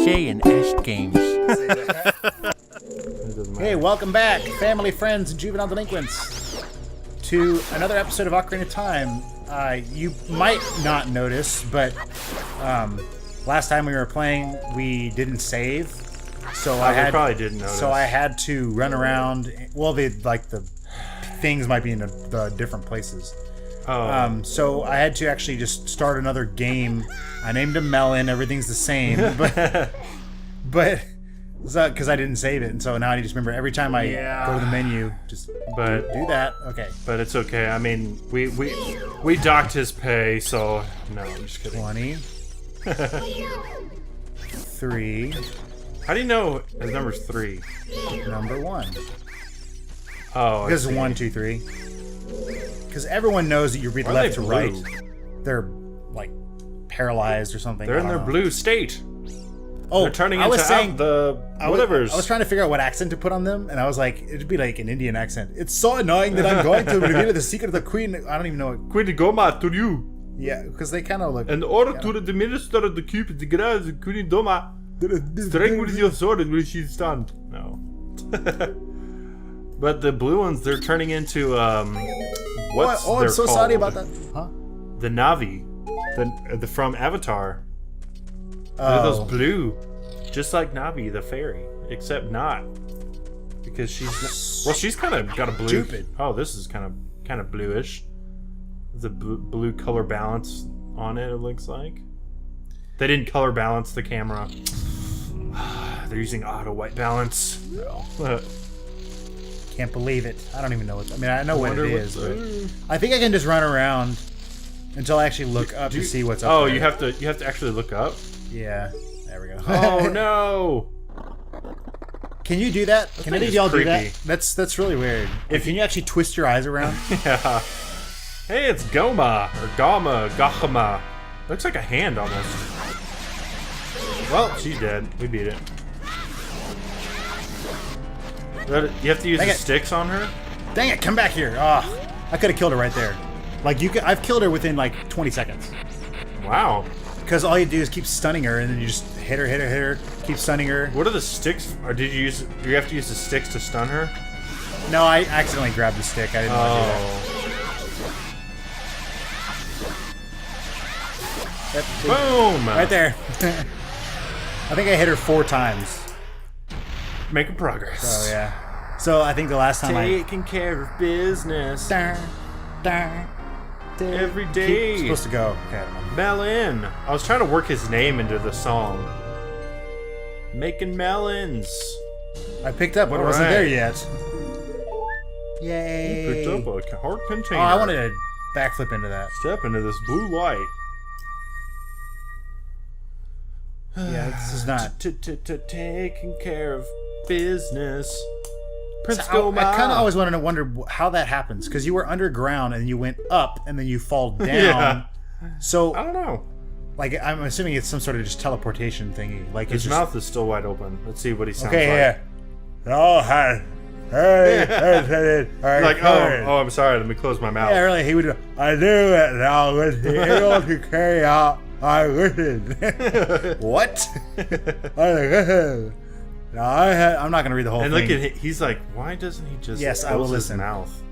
Shay and Ash Games. Hey, welcome back, family, friends, and juvenile delinquents, to another episode of Ocarina of Time. You might not notice, but last time we were playing, we didn't save, so I probably didn't notice. So I had to run around. Well, the things might be in the different places. Oh. So I had to actually just start another game. I named him Melon. Everything's the same, but because I didn't save it, and so now I just remember every time I go to the menu, just do that. Okay. But it's okay. I mean, we docked his pay, so no, I'm just kidding. 20. 3. How do you know his number's 3? Number 1. Oh, Because 1, 2, 3. Because everyone knows that you read left to right. They're like paralyzed or something. They're in their blue state. Oh, they're turning I was into saying the whatevers. I was trying to figure out what accent to put on them, and I was like, it'd be like an Indian accent. It's so annoying that I'm going to reveal the secret of the Queen. I don't even know what. Queen Goma to you. Yeah, because they kind of look. In order to the minister of the Cupid, the grass, Queen Doma, strike with your sword and will she stand? No. But the blue ones, they're turning into what's I'm so called? sorry about that. Huh? The Navi, the from Avatar. Oh. They're those blue, just like Navi, the fairy, except not, because she's kind of got a blue. Stupid. Oh, this is kind of bluish. The blue color balance on it. It looks like they didn't color balance the camera. They're using auto white balance. No. Can't believe it. I don't even know what. I mean, I know what it is, but I think I can just run around until I actually look up to see what's up. Oh, there. you have to actually look up. Yeah. There we go. Oh no! Can you do that? Can any of y'all do that? creepy. That's really weird. Can you actually twist your eyes around? Yeah. Hey, it's Goma or Gahama. Looks like a hand almost. Well, she's dead. We beat it. You have to use the sticks on her? Dang it! Come back here! Ah, I could have killed her right there. Like I've killed her within like 20 seconds. Wow. Because all you do is keep stunning her, and then you just hit her, keep stunning her. What are the sticks? Or did you use? Do you have to use the sticks to stun her? No, I accidentally grabbed the stick. I didn't want to do that. Yep. Boom! Right there. I think I hit her 4 times. Making progress. So yeah. So I think the last time Taking care of business every day. Supposed to go. Okay, I don't know. Melon. I was trying to work his name into the song. Making melons. I picked up, but it wasn't there yet. Yay! You picked up a heart container. Oh, I wanted to backflip into that. Step into this blue light. Yeah, this is not. Taking care of business. Prince I Goma. kind of always wanted to wonder how that happens, because you were underground and you went up and then you fall down. Yeah. So I don't know. like I'm assuming it's some sort of just teleportation thingy. Like His mouth is still wide open. Let's see what he sounds like. yeah. Oh hi. Hey, Like, oh, I'm sorry. Let me close my mouth. Yeah, really. He would. I knew it. Now was able to carry out my wishes. What? No, I'm not gonna read the whole And thing. look at him. He's like, why doesn't he just Yes, close I will his listen. mouth?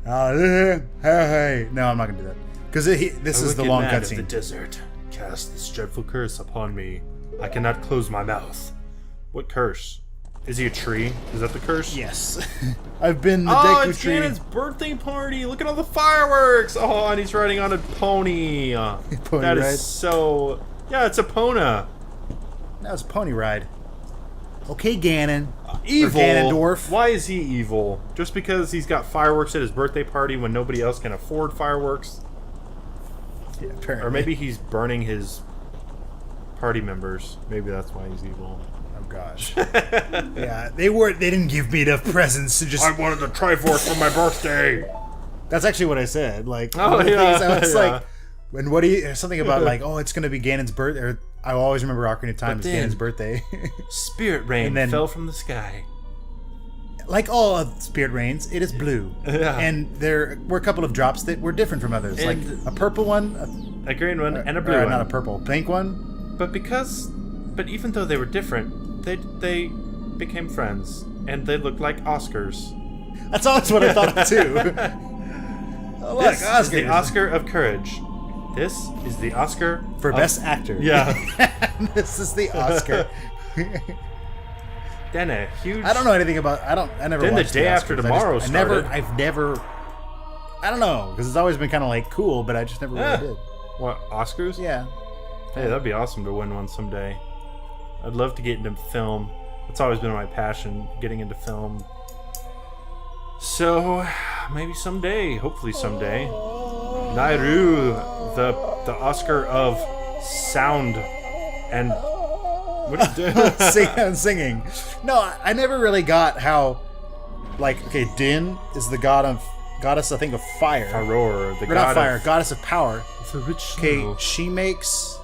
Hey. No, I'm not gonna do that because this is the long man of the cutscene. desert cast this dreadful curse upon me. I cannot close my mouth. What curse? Is he a tree? Is that the curse? Yes, I've been the Oh, Deku it's tree. Ganon's birthday party! Look at all the fireworks! Oh, and he's riding on a pony. Pony That ride? is so... Yeah, it's a Pona. That was Pony Ride. Okay, Ganon. Evil. Or Ganondorf. Why is he evil? Just because he's got fireworks at his birthday party when nobody else can afford fireworks? Yeah, apparently. Or maybe he's burning his party members. Maybe that's why he's evil. Oh gosh. Yeah, they didn't give me enough presents to just. I wanted the Triforce for my birthday. That's actually what I said. Like, Oh, one of the yeah, things I was yeah. like, when what do you? Something about like, oh, it's gonna be Ganon's birthday. Or I always remember Ocarina of Time as then- Ganon's birthday. Spirit rain And then- fell from the sky. Like all of Spirit Rains, it is blue. Yeah. And there were a couple of drops that were different from others. And- like a purple one, A green one and a blue one. Not a purple, pink one. But because but even though they were different, they became friends, and they looked like Oscars. That's always what I thought too. Oh, look, This is the Oscar of courage. This is the Oscar for of... Best Actor. Yeah. This is the Oscar. Then a huge... I don't know anything about... I never Then the watched Day Oscars. After Tomorrow started. I've never... I don't know, because it's always been kind of like cool, but I just never really did. What, Oscars? Yeah. Hey, that'd be awesome to win one someday. I'd love to get into film. It's always been my passion, getting into film. So, maybe someday, hopefully someday, Nairu, the Oscar of sound and... What are you doing? Singing. No, I never really got how... Like, okay, Din is the goddess, I think, of fire. Aurora, the Or god not fire, of... goddess of power. The rich Okay, snow. she makes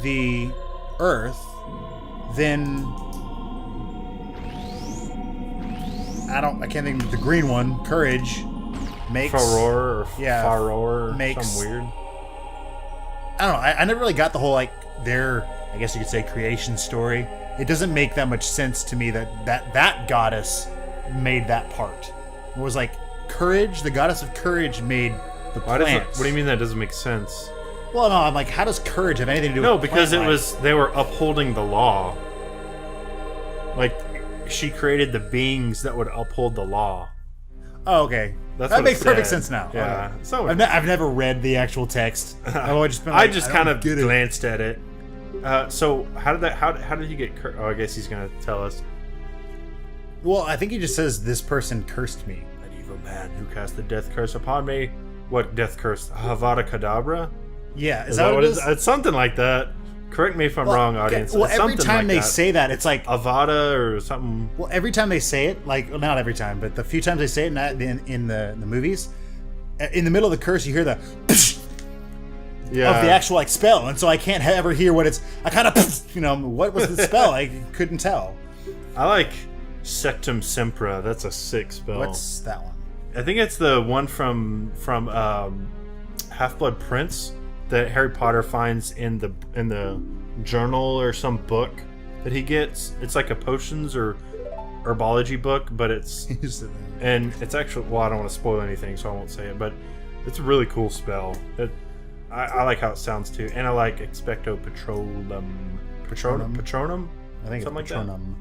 the earth, then I can't think of the green one. Courage makes Faror or yeah, Faror or makes- some weird. I don't know. I never really got the whole like their I guess you could say creation story. It doesn't make that much sense to me that goddess made that part. It was like courage. The goddess of courage made the Why does it, plants. what do you mean that doesn't make sense? Well, no, I'm like, how does courage have anything to do No, with because plant it life? was they were upholding the law. Like she created the beings that would uphold the law. Oh, okay. That's That what makes it perfect said. sense now. Yeah. Okay. So I've never read the actual text. I've always just been I like, just don't kind of get it. glanced at it. So how did he get? Oh, I guess he's gonna tell us. Well, I think he just says this person cursed me. An evil man who cast the death curse upon me. What death curse? Avada Kedavra? Yeah, Is that what it is? It's something like that. Correct me if I'm wrong, okay, audience. well, It's every something time like they that. say that, it's like Avada or something. well, every time they say it, like well, not every time, but the few times they say it in the movies, in the middle of the curse, you hear the Yeah. of the actual like spell, and so I can't ever hear what it's. I kind of what was the spell? I couldn't tell. I like Sectum Sempra. That's a sick spell. What's that one? I think it's the one from Half-Blood Prince that Harry Potter finds in the journal or some book that he gets. It's like a potions or herbology book, but it's and it's actually well, I don't want to spoil anything, so I won't say it. But it's a really cool spell. I like how it sounds too, and I like Expecto Patronum. I think Something like it's that. Patronum.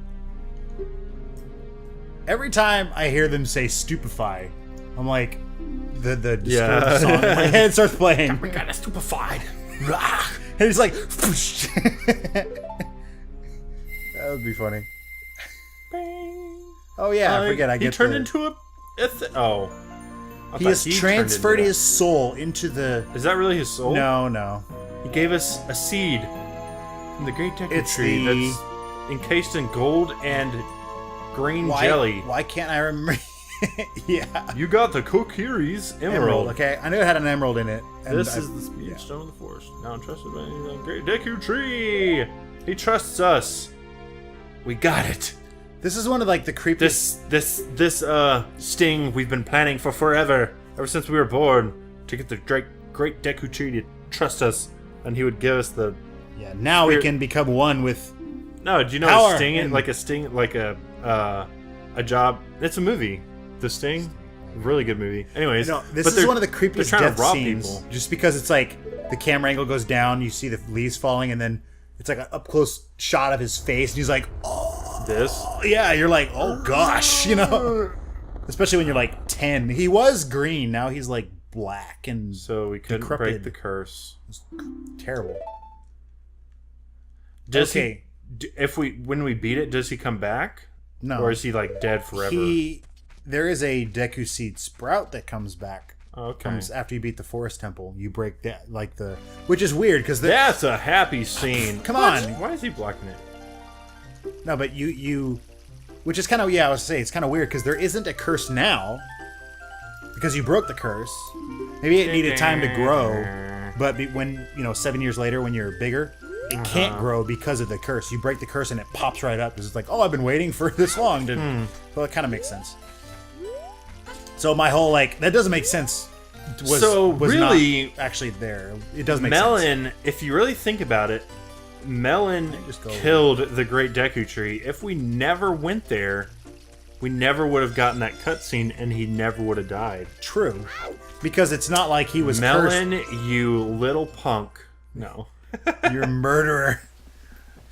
Every time I hear them say "stupefy," I'm like, the Yeah. song in my head starts playing. We're kind of stupefied. And he's like, that would be funny. Oh yeah, I forget. I he get turned the- into a oh. I He thought has turned transferred into his soul into the. that. Is that really his soul? No. He gave us a seed from the great Deku It's tree the- that's encased in gold and green jelly. Why can't I remember? Yeah. You got the Kokiri's emerald. Emerald. Okay, I knew it had an emerald in it. And This is the speed stone of the forest. Now entrusted by the great Deku tree. He trusts us. We got it. This is one of like the creepiest. This sting we've been planning for forever, ever since we were born, to get the great Deku tree to trust us, and he would give us the. Yeah. Now we Spirit- can become one with. No, do you know Power a sting? and- Like a sting, like a job. It's a movie. The Sting, really good movie. Anyways, No, this but is they're- one of the they're creepiest trying death to rob scenes. people. Just because it's like the camera angle goes down, you see the leaves falling, and then it's like an up close shot of his face, and he's like, "Oh, This. yeah." You're like, "Oh gosh," Especially when you're like 10. He was green, now he's like black and So we couldn't Decrepit. break the curse. terrible. Does Okay. when we beat it, does he come back? No, Or is he like dead forever? there is a Deku seed sprout that comes back. Okay. Comes after you beat the forest temple. You break that which is weird because That's a happy scene. Come What? on. Why is he blocking it? No, but you which is kind of I was saying it's kind of weird because there isn't a curse now because you broke the curse. Maybe it needed time to grow, but when 7 years later when you're bigger, it can't grow because of the curse. You break the curse and it pops right up because it's like, oh, I've been waiting for this long to. Well, it kind of makes sense. So my whole that doesn't make sense. Was So, was really, not actually there. It does make sense. Melon, if you really think about it, Melon Just go killed the Great Deku Tree. If we never went there, we never would have gotten that cutscene, and he never would have died. True. Because it's not like he was Melon, cursed. you little punk. No. You're a murderer.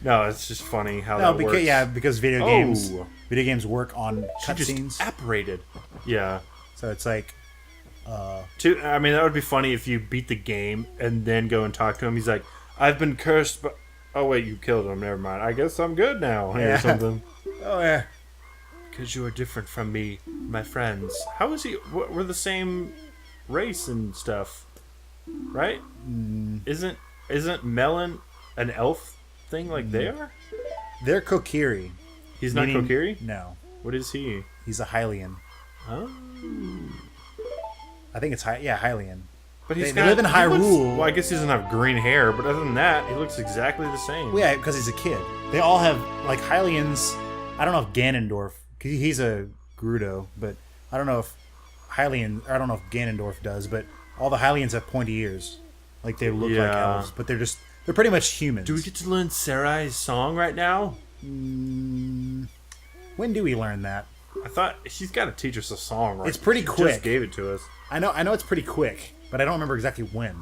No, it's just funny how No, that because works. yeah, because video games work on She just cutscenes. apparated. Yeah. So it's like I mean, that would be funny if you beat the game and then go and talk to him. He's like, I've been cursed, but... Oh, wait, you killed him. Never mind. I guess I'm good now. Yeah. Or something. oh yeah. Because you are different from me, my friends. How is he... We're the same race and stuff. Right? Isn't Melon an elf thing like they are? They're Kokiri. He's not Meaning- Kokiri? No. What is he? He's a Hylian. Oh. I think it's Hylian. But he's They live in he looks- Hyrule. well, I guess he doesn't have green hair, but other than that, he looks exactly the same. Well, yeah, because he's a kid. They all have like Hylians. I don't know if Ganondorf, 'cause he's a Gerudo, but I don't know if Hylian. I don't know if Ganondorf does, but all the Hylians have pointy ears, like they look like Yeah. elves, but they're pretty much humans. Do we get to learn Sarai's song right now? When do we learn that? I thought she's got to teach us a song, right? It's pretty She quick. Just gave it to us. I know it's pretty quick, but I don't remember exactly when.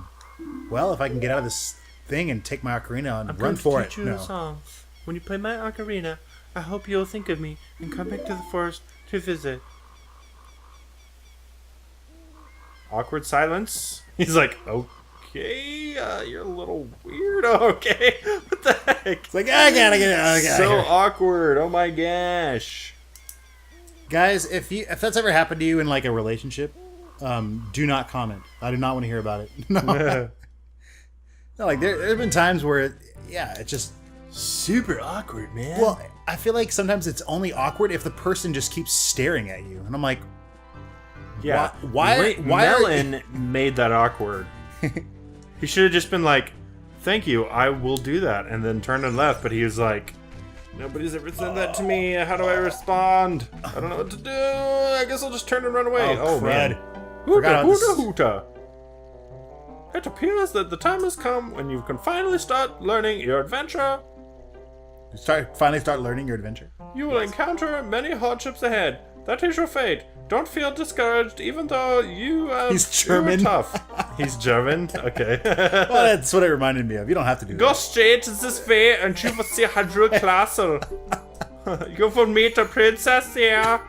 Well, if I can get out of this thing and take my ocarina and run for it. teach you No. a song. When you play my ocarina, I hope you'll think of me and come back to the forest to visit. Awkward silence. He's like, okay, you're a little weird. Okay, what the heck? It's like I gotta get out. So awkward. Oh my gosh. Guys, if that's ever happened to you in like a relationship, do not comment. I do not want to hear about it. No, no, like there've been times where, it's just Super awkward, man. well. I feel like sometimes it's only awkward if the person just keeps staring at you, and I'm like, yeah. why Melon made that awkward. He should have just been like, "Thank you, I will do that," and then turned and left. But he was like, "Nobody's ever said that to me. How do I respond? I don't know what to do. I guess I'll just turn and run away." Oh, man. crud. Hoota, Forgot about hoota, this. hoota. It appears that the time has come when you can finally start learning your adventure. finally start learning your adventure. You will encounter many hardships ahead. That is your fate. Don't feel discouraged, even though He's German. You are tough. He's German? Okay. Well, that's what it reminded me of. You don't have to do Go that. straight this way and you will see Hyrule Castle. You will meet a princess there.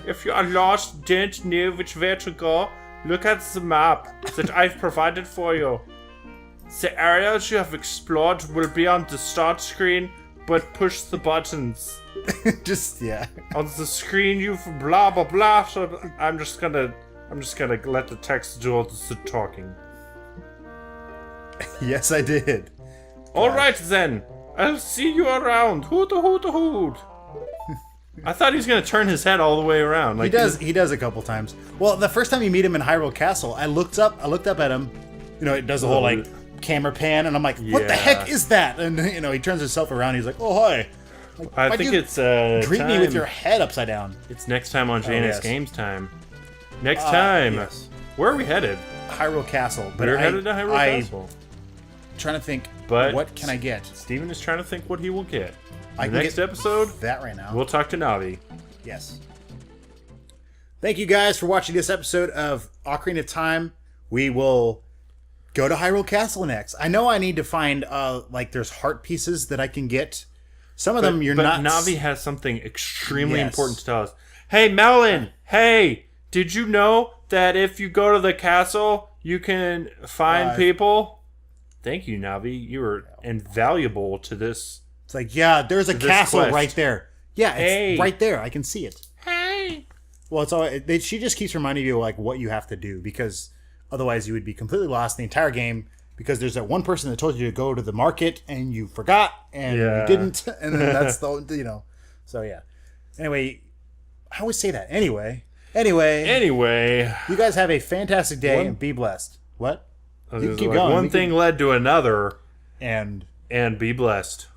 If you are lost, don't know which way to go, look at the map that I've provided for you. The areas you have explored will be on the start screen, but push the buttons. Just On the screen you've blah blah blah. So I'm just gonna let the text do all the talking. Yes, I did. Alright then. I'll see you around. Hoot hoot hoot. I thought he was gonna turn his head all the way around. Like He does a couple times. Well, the first time you meet him in Hyrule Castle, I looked up at him. You know, it does the whole like camera pan, and I'm like, what the Yeah. heck is that? And you know, he turns himself around. He's like, oh hi. Like, I why'd think you it's greet me with time. your head upside down. It's next time on Janus yes. Games time. Next time. Yes. Where are we headed? Hyrule Castle. But We're headed to Hyrule Castle. Trying to think. But what can I get? Steven is trying to think what he will get. I In can the next get episode, that right now. we'll talk to Navi. Yes. Thank you guys for watching this episode of Ocarina of Time. We will go to Hyrule Castle next. I know I need to find like there's heart pieces that I can get. Some of them you're but not. Navi has something extremely Yes. important to tell us. Hey, Melon! Hey! Did you know that if you go to the castle, you can find people? Thank you, Navi. You are invaluable to this. It's like, yeah, there's a this castle quest. right there. Yeah, it's Hey. right there. I can see it. Hey! Well, it's all. She just keeps reminding you like what you have to do, because otherwise you would be completely lost the entire game. Because there's that one person that told you to go to the market and you forgot and Yeah. you didn't, and then that's the. So yeah. Anyway, I always say that. Anyway, Anyway, you guys have a fantastic day and be blessed. What? You can keep going. One We thing led to another, and and be blessed.